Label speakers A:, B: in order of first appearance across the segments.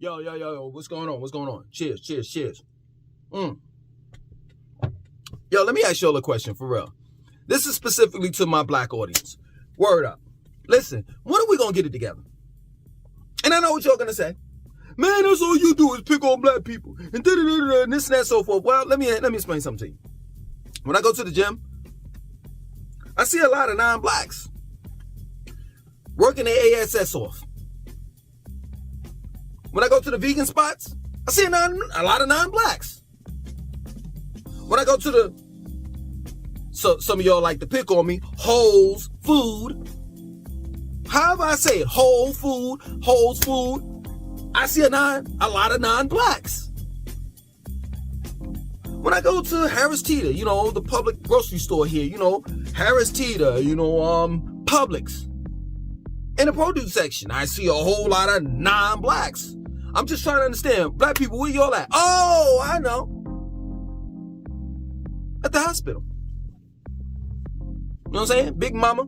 A: Yo, what's going on? What's going on? Cheers. Yo, let me ask y'all a question for real. This is specifically to my black audience. Word up. Listen, when are we gonna get it together? And I know what y'all gonna say. Man, that's all you do is pick on black people and da-da-da-da and this and that so forth. Well, let me explain something to you. When I go to the gym, I see a lot of non-blacks working their ASS off. When I go to the vegan spots, I see a lot of non-blacks. When I go to some of y'all like to pick on me, Whole's Food. However I say it, Whole's Food. I see a lot of non-blacks. When I go to Harris Teeter, the public grocery store here, Harris Teeter, Publix. In the produce section, I see a whole lot of non-blacks. I'm just trying to understand, black people, where y'all at? Oh, I know. At the hospital. You know what I'm saying? Big mama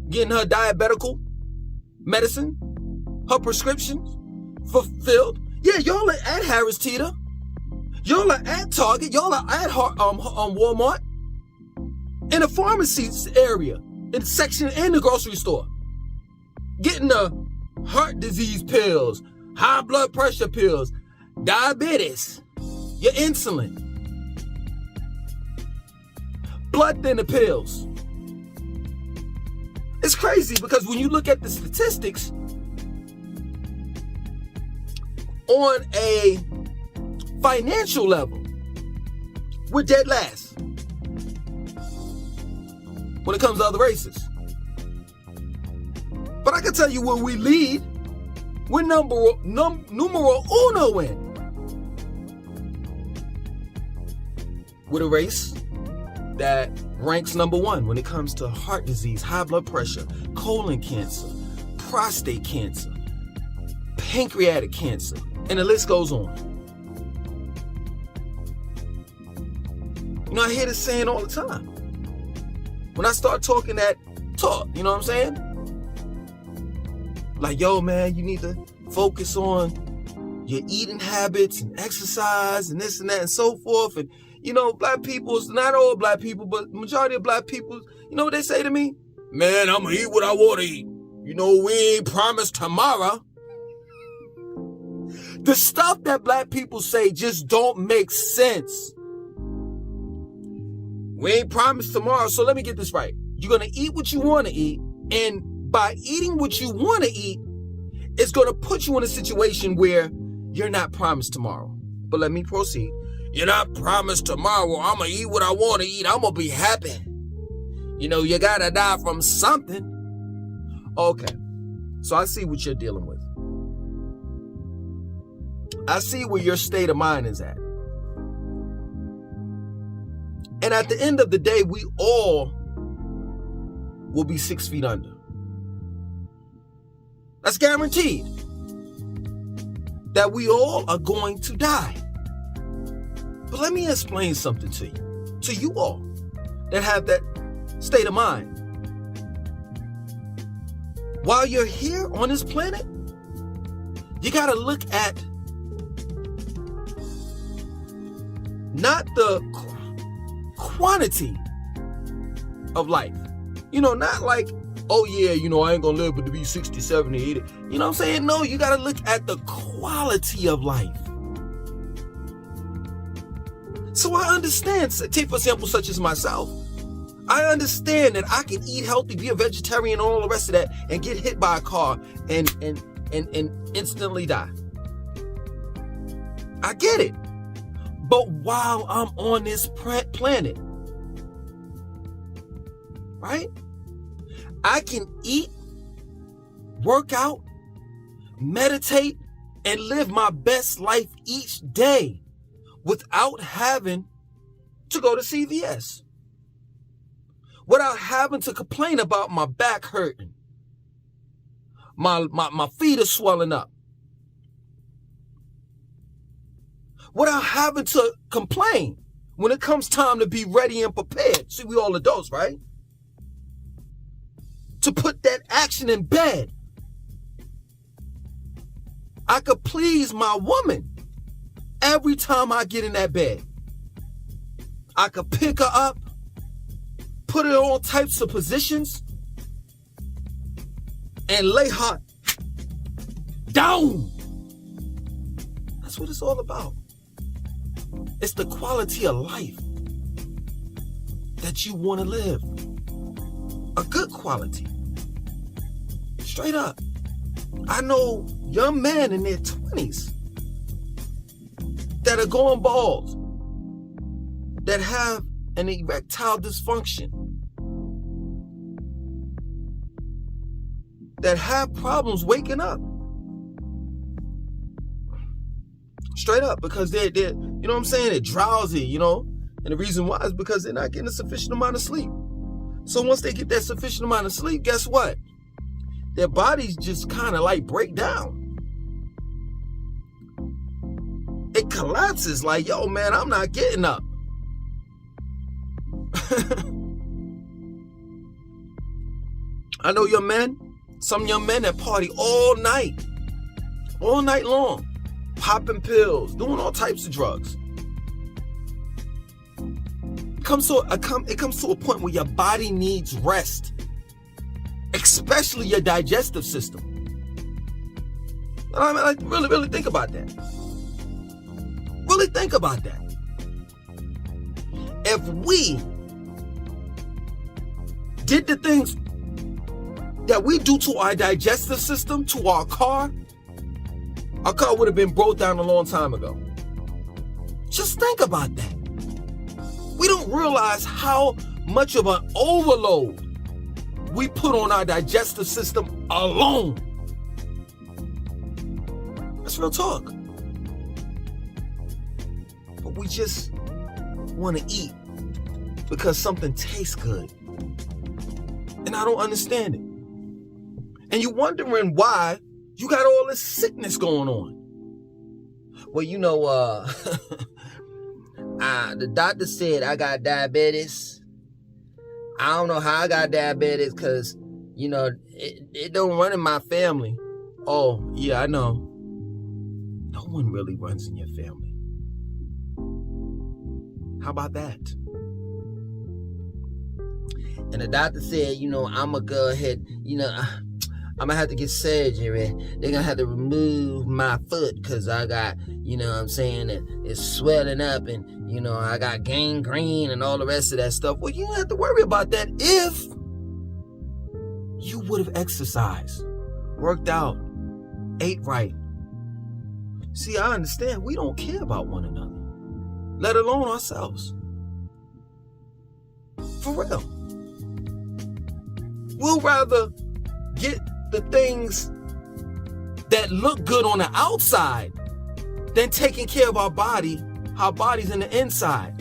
A: getting her diabetical medicine, her prescriptions fulfilled. Yeah, y'all are at Harris Teeter. Y'all are at Target. Y'all are at Walmart. In the pharmacy area, in the section in the grocery store. Getting the heart disease pills, high blood pressure pills, diabetes, your insulin, blood thinner pills. It's crazy because when you look at the statistics on a financial level, we're dead last when it comes to other races. But I can tell you where we lead. We're numero uno in. With a race that ranks number one when it comes to heart disease, high blood pressure, colon cancer, prostate cancer, pancreatic cancer, and the list goes on. I hear this saying all the time. When I start talking that talk, you know what I'm saying? Like, yo, man, you need to focus on your eating habits and exercise and this and that and so forth. And, black people, not all black people, but the majority of black people, you know what they say to me? Man, I'm going to eat what I want to eat. We ain't promised tomorrow. The stuff that black people say just don't make sense. We ain't promised tomorrow, so let me get this right. You're going to eat what you want to eat, and by eating what you want to eat, it's going to put you in a situation where you're not promised tomorrow. But let me proceed. You're not promised tomorrow. I'm going to eat what I want to eat. I'm going to be happy. You got to die from something. Okay. So I see what you're dealing with. I see where your state of mind is at. And at the end of the day, we all will be 6 feet under. That's guaranteed. That we all are going to die. But let me explain something to you all that have that state of mind. While you're here on this planet, you got to look at not the quantity of life. Not like, oh yeah, I ain't gonna live but to be 60, 70, 80. You know what I'm saying? No, you gotta look at the quality of life. So I understand, take for example, such as myself. I understand that I can eat healthy, be a vegetarian and all the rest of that, and get hit by a car and instantly die. I get it. But while I'm on this planet, right? I can eat, work out, meditate, and live my best life each day without having to go to CVS. Without having to complain about my back hurting. My feet are swelling up. Without having to complain when it comes time to be ready and prepared. See, we all adults, right? To put that action in bed. I could please my woman every time I get in that bed. I could pick her up, put her in all types of positions, and lay her down. That's what it's all about. It's the quality of life that you want to live. A good quality. Straight up. I know young men in their 20s that are going bald, that have an erectile dysfunction, that have problems waking up. Straight up, because they're you know what I'm saying, they're drowsy, you know, and the reason why is because they're not getting a sufficient amount of sleep. So once they get that sufficient amount of sleep, guess what? Their bodies just kind of like break down. It collapses like, yo, man, I'm not getting up. I know young men, some young men that party all night long, popping pills, doing all types of drugs. It comes to a point where your body needs rest, especially your digestive system. I mean, like, really think about that. Really think about that. If we did the things that we do to our digestive system, to our car would have been broke down a long time ago. Just think about that. We don't realize how much of an overload we put on our digestive system alone. That's real talk. But we just want to eat because something tastes good. And I don't understand it. And you're wondering why you got all this sickness going on. Well, you know, the doctor said I got diabetes. I don't know how I got diabetes because, you know, it don't run in my family. Oh, yeah, I know. No one really runs in your family. How about that? And the doctor said, you know, I'm going to go ahead, you know, I'm going to have to get surgery. They're going to have to remove my foot because I got, you know what I'm saying, it's swelling up and, you know, I got gangrene and all the rest of that stuff. Well, you don't have to worry about that if you would have exercised, worked out, ate right. See, I understand we don't care about one another, let alone ourselves. For real. We'll rather get the things that look good on the outside than taking care of our body's in the inside.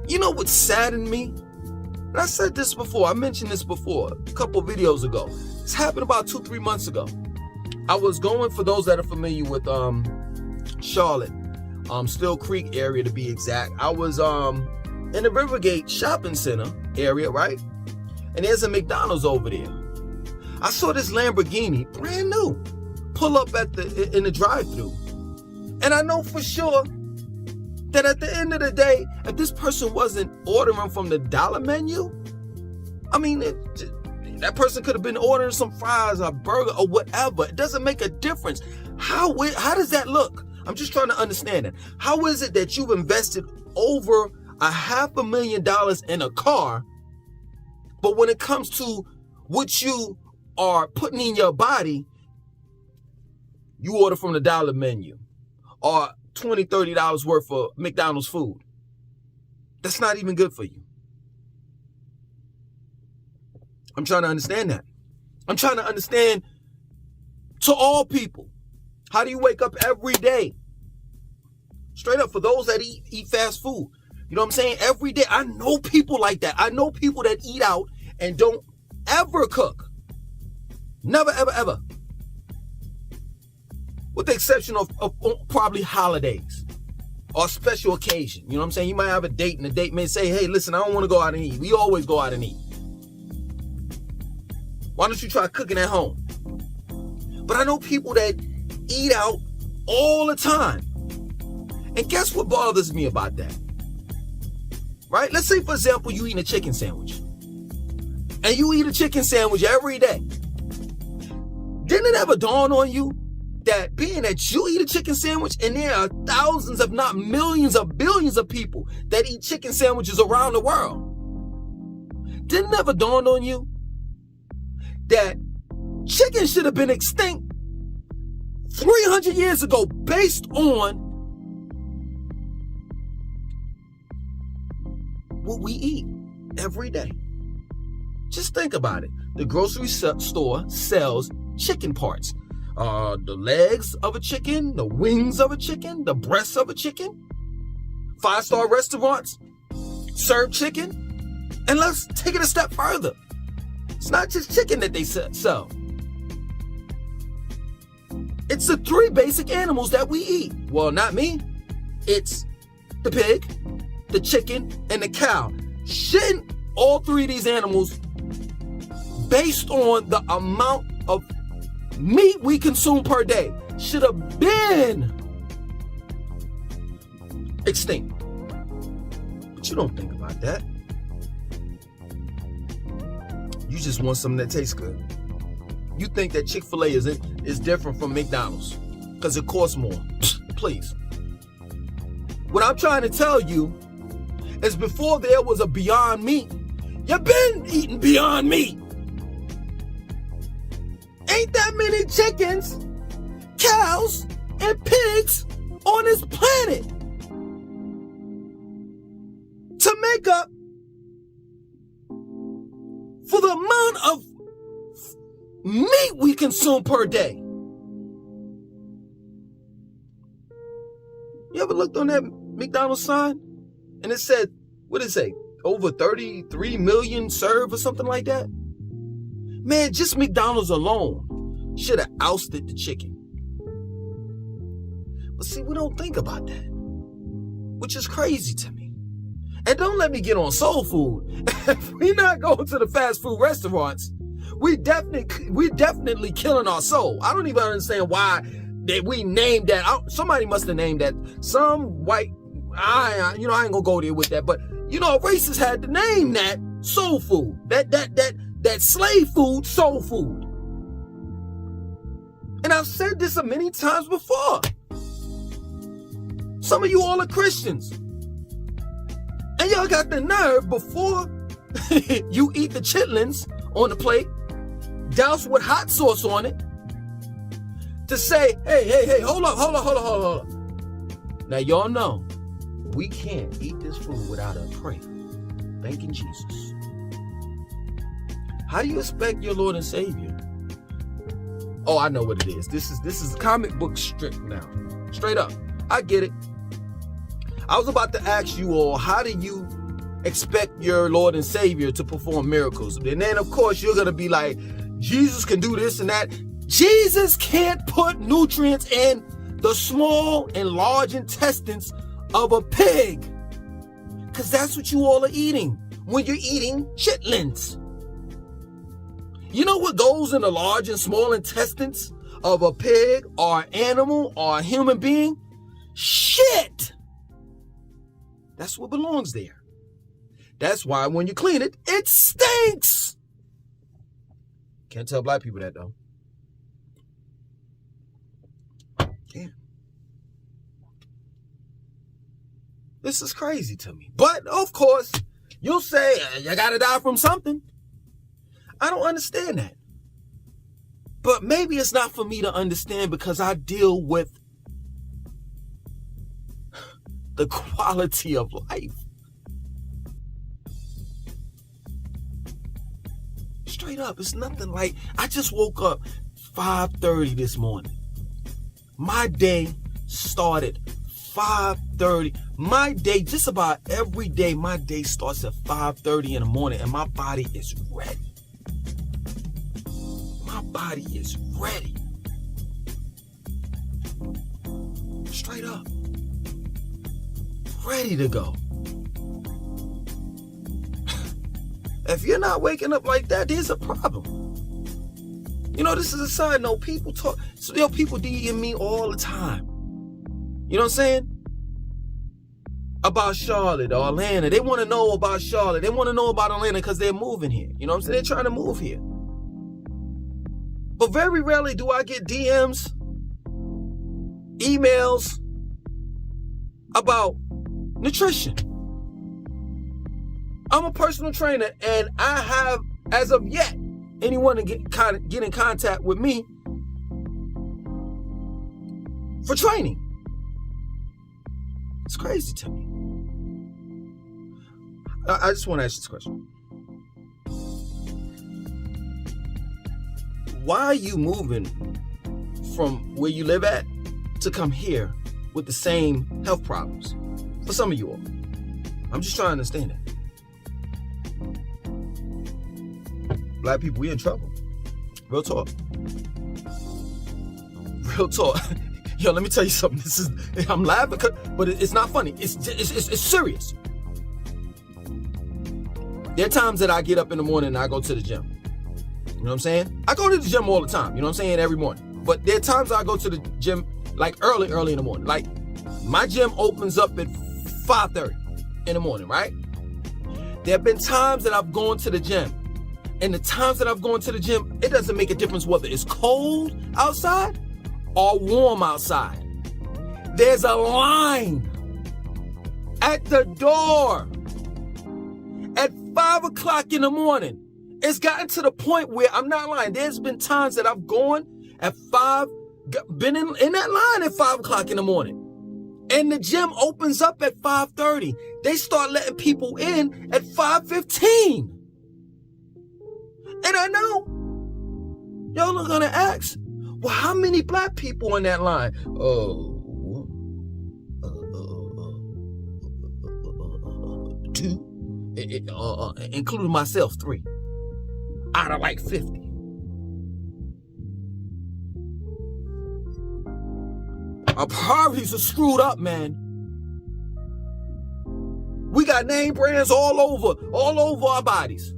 A: You know what saddened me? And I said this before, I mentioned this before, a couple videos ago. This happened about 2-3 months ago. I was going, for those that are familiar with Charlotte, Still Creek area to be exact. I was in the Rivergate shopping center area, right? And there's a McDonald's over there. I saw this Lamborghini, brand new, pull up in the drive-thru. And I know for sure that at the end of the day, if this person wasn't ordering from the dollar menu, I mean, that person could have been ordering some fries or burger or whatever. It doesn't make a difference. How does that look? I'm just trying to understand it. How is it that you've invested over $500,000 in a car, but when it comes to what you are putting in your body, you order from the dollar menu or $20, $30 worth of McDonald's food? That's not even good for you. I'm trying to understand that. I'm trying to understand, to all people, how do you wake up every day? Straight up, for those that eat fast food. You know what I'm saying? Every day. I know people like that. I know people that eat out and don't ever cook. Never, ever, ever. With the exception of probably holidays or special occasion. You know what I'm saying? You might have a date and the date may say, hey, listen, I don't want to go out and eat. We always go out and eat. Why don't you try cooking at home? But I know people that eat out all the time. And guess what bothers me about that? Right? Let's say, for example, you eat a chicken sandwich. And you eat a chicken sandwich every day. Didn't it ever dawn on you that being that you eat a chicken sandwich and there are thousands, if not millions of billions of people that eat chicken sandwiches around the world? Didn't it ever dawn on you that chicken should have been extinct 300 years ago based on what we eat every day? Just think about it. The grocery store sells chicken parts. The legs of a chicken, the wings of a chicken, the breasts of a chicken. 5-star restaurants serve chicken. And let's take it a step further. It's not just chicken that they sell. It's the 3 basic animals that we eat. Well, not me. It's the pig, the chicken, and the cow. Shouldn't all 3 of these animals, based on the amount of meat we consume per day, should have been extinct? But you don't think about that. You just want something that tastes good. You think that Chick-fil-A is different from McDonald's because it costs more. Please. What I'm trying to tell you is before there was a Beyond Meat, you've been eating Beyond Meat. Ain't that many chickens, cows, and pigs on this planet to make up for the amount of meat we consume per day? You ever looked on that McDonald's sign and it said, what did it say? Over 33 million served or something like that? Man, just McDonald's alone should have ousted the chicken. But see, we don't think about that, which is crazy to me. And don't let me get on soul food. If we're not going to the fast food restaurants, we're definitely killing our soul. I don't even understand why that we named that. Somebody must have named that. Some white, I ain't gonna go there with that. But racists had to name that soul food. That slave food, soul food. And I've said this many times before. Some of you all are Christians. And y'all got the nerve before you eat the chitlins on the plate, douse with hot sauce on it, to say, hey, hold up. Now y'all know we can't eat this food without a prayer. Thanking Jesus. How do you expect your Lord and Savior? Oh, I know what it is. This is comic book strip now. Straight up. I get it. I was about to ask you all, how do you expect your Lord and Savior to perform miracles? And then, of course, you're going to be like, Jesus can do this and that. Jesus can't put nutrients in the small and large intestines of a pig. Because that's what you all are eating when you're eating chitlins. You know what goes in the large and small intestines of a pig or an animal or a human being? Shit! That's what belongs there. That's why when you clean it, it stinks. Can't tell black people that though. Can't. This is crazy to me. But of course, you'll say, you gotta die from something. I don't understand that. But maybe it's not for me to understand because I deal with the quality of life. Straight up, it's nothing like, I just woke up 5:30 this morning. My day started 5:30. My day, just about every day, my day starts at 5:30 in the morning and my body is ready. My body is ready. Straight up. Ready to go. If you're not waking up like that, there's a problem. You know, this is a side note. People talk, so people DM me all the time. You know what I'm saying? About Charlotte or Atlanta. They want to know about Charlotte. They want to know about Atlanta because they're moving here. You know what I'm saying? They're trying to move here. But very rarely do I get DMs, emails about nutrition. I'm a personal trainer, and I have, as of yet, anyone to get in contact with me for training. It's crazy to me. I just want to ask you this question. Why are you moving from where you live at to come here with the same health problems? For some of you all. I'm just trying to understand that. Black people, we in trouble. Real talk. Real talk. Yo, let me tell you something. I'm laughing, but it's not funny. It's serious. There are times that I get up in the morning and I go to the gym. You know what I'm saying? I go to the gym all the time. You know what I'm saying? Every morning. But there are times I go to the gym like early in the morning. Like my gym opens up at 5:30 in the morning, right? There have been times that I've gone to the gym. And the times that I've gone to the gym, it doesn't make a difference whether it's cold outside or warm outside. There's a line at the door at 5 o'clock in the morning. It's gotten to the point where, I'm not lying, there's been times that I've gone at 5, been in that line at 5 o'clock in the morning. And the gym opens up at 5:30. They start letting people in at 5:15. And I know y'all are gonna ask, well, how many black people in that line? Two, including myself, 3 out of like 50. Our priorities are screwed up, man. We got name brands all over our bodies.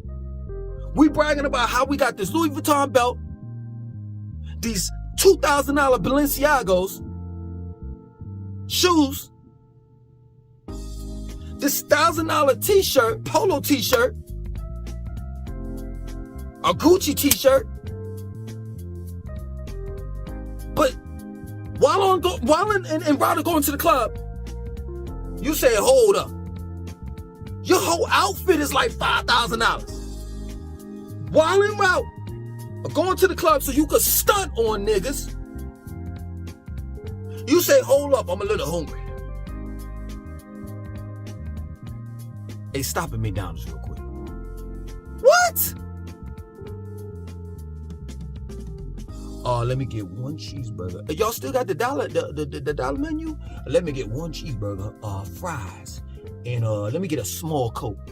A: We bragging about how we got this Louis Vuitton belt, these $2,000 Balenciagos, shoes, this $1,000 t-shirt, polo t-shirt, a Gucci t-shirt. But while en route going to the club, you say, hold up. Your whole outfit is like $5,000. While en route, or going to the club so you could stunt on niggas, you say, hold up, I'm a little hungry. Hey, stop at McDonald's real quick. What? Let me get 1 cheeseburger. Y'all still got the dollar menu? Let me get 1 cheeseburger, fries, and let me get a small Coke.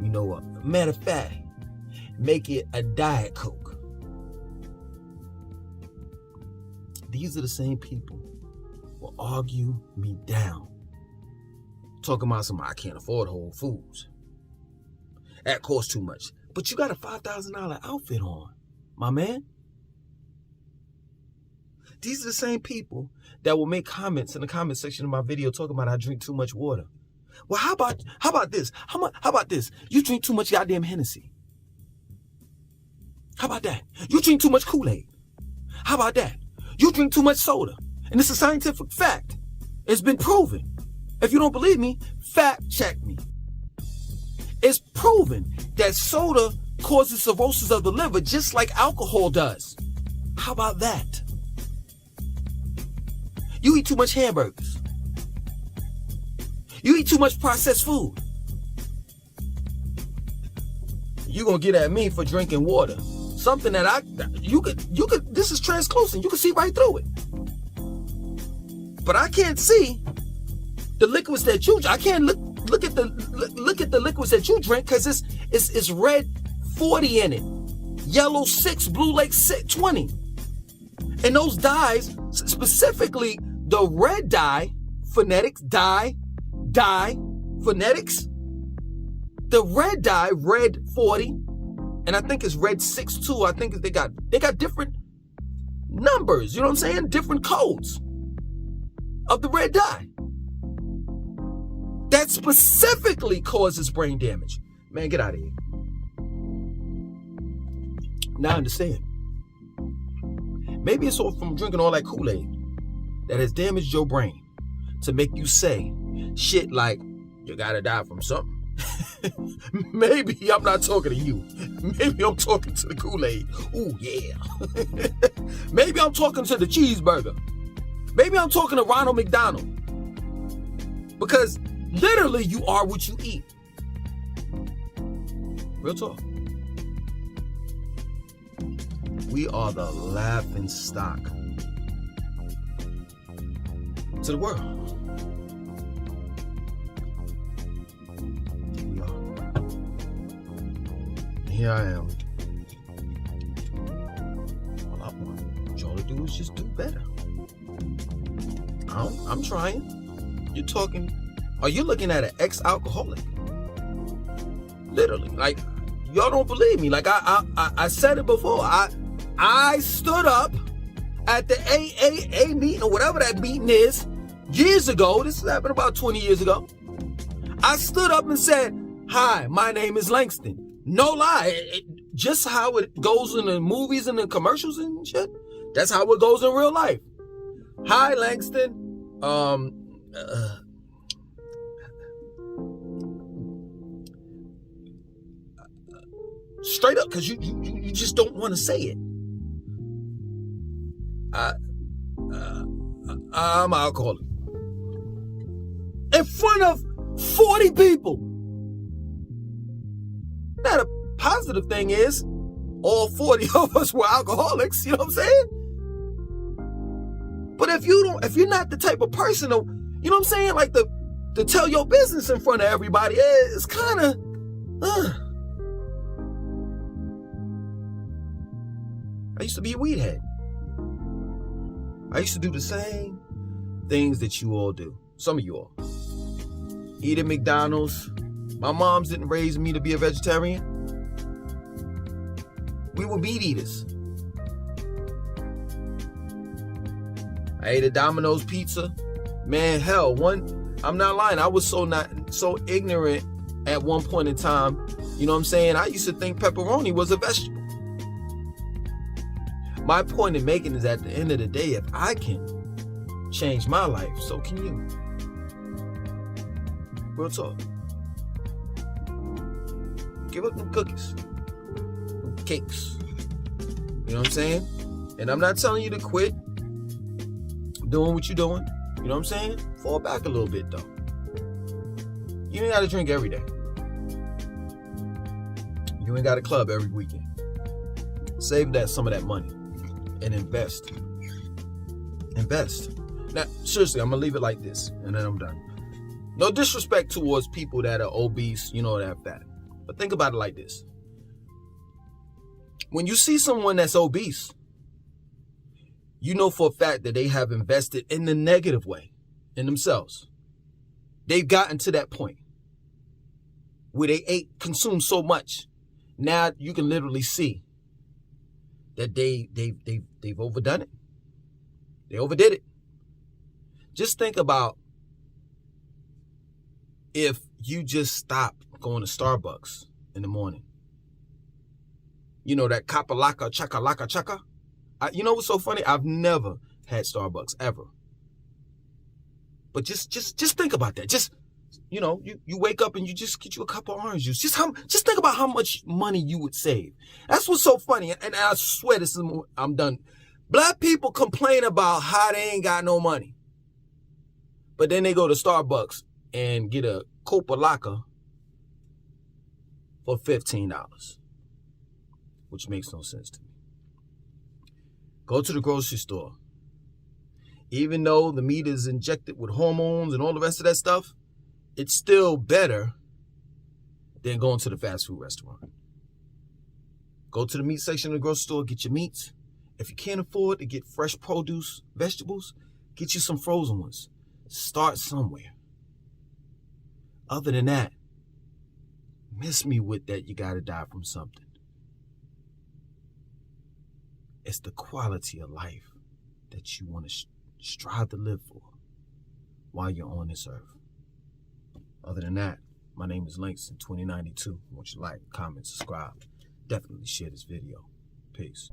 A: You know what? Matter of fact, make it a Diet Coke. These are the same people who will argue me down. Talking about something, I can't afford Whole Foods. That costs too much. But you got a $5,000 outfit on, my man. These are the same people that will make comments in the comment section of my video talking about I drink too much water. Well, how about this? How about this? You drink too much goddamn Hennessy. How about that? You drink too much Kool-Aid. How about that? You drink too much soda. And it's a scientific fact. It's been proven. If you don't believe me, fact check me. It's proven that soda causes cirrhosis of the liver just like alcohol does. How about that? You eat too much hamburgers. You eat too much processed food. You're gonna get at me for drinking water. Something that you could, this is translucent. You can see right through it. But I can't see the liquids that you, I can't look at the liquids that you drink because it's red 40 in it. Yellow 6, blue lake 20. And those dyes, specifically the red dye, phonetics, phonetics, the red dye, red 40, And I think it's red 6 too. I think they got different numbers, you know what I'm saying? Different codes of the red dye that specifically causes brain damage. Man, get out of here. Now I understand. Maybe it's all from drinking all that Kool-Aid that has damaged your brain to make you say shit like, you gotta die from something. Maybe I'm not talking to you. Maybe I'm talking to the Kool-Aid. Ooh, yeah. Maybe I'm talking to the cheeseburger. Maybe I'm talking to Ronald McDonald. Because literally you are what you eat. Real talk. We are the laughing stock to the world. We are. And here I am. All I want y'all to do is just do better. I'm trying. You're talking. Are you looking at an ex-alcoholic? Literally, like, y'all don't believe me. Like I said it before. I stood up at the AAA meeting or whatever that meeting is years ago. This happened about 20 years ago. I stood up and said, "Hi, my name is Langston." No lie, just how it goes in the movies and the commercials and shit. That's how it goes in real life. Hi, Langston. Straight up, because you just don't want to say it. I'm an alcoholic. In front of 40 people. Now, the positive thing is, all 40 of us were alcoholics, you know what I'm saying? But if you're not the type of person to, you know what I'm saying, like to tell your business in front of everybody, it's kind of, I used to be a weed head. I used to do the same things that you all do. Some of you all. Eat at McDonald's. My moms didn't raise me to be a vegetarian. We were meat eaters. I ate a Domino's pizza. Man, hell, I'm not lying. I was so ignorant at one point in time. You know what I'm saying? I used to think pepperoni was a vegetable. My point in making is, at the end of the day, if I can change my life, so can you. Real talk. Give up them cookies, them cakes. You know what I'm saying? And I'm not telling you to quit doing what you're doing. You know what I'm saying? Fall back a little bit, though. You ain't got to drink every day. You ain't got to club every weekend. Save some of that money and invest. Now, seriously, I'm going to leave it like this, and then I'm done. No disrespect towards people that are obese, that are fat. But think about it like this. When you see someone that's obese, you know for a fact that they have invested in the negative way in themselves. They've gotten to that point where they consumed so much. Now you can literally see that they've overdone it. They overdid it. Just think about if you just stop going to Starbucks in the morning. You know, that kapalaka, chakalaka, chaka. You know what's so funny? I've never had Starbucks, ever. But just think about that. Just, you wake up and you just get you a cup of orange juice. Just think about how much money you would save. That's what's so funny. And I swear I'm done. Black people complain about how they ain't got no money. But then they go to Starbucks and get a Kopalaka for $15, which makes no sense to me. Go to the grocery store. Even though the meat is injected with hormones and all the rest of that stuff, it's still better than going to the fast food restaurant. Go to the meat section of the grocery store, get your meats. If you can't afford to get fresh produce, vegetables, get you some frozen ones. Start somewhere. Other than that, miss me with that you gotta die from something. It's the quality of life that you want to strive to live for while you're on this earth. Other than that, my name is Langston 2092. I want you to like, comment, subscribe. Definitely share this video. Peace.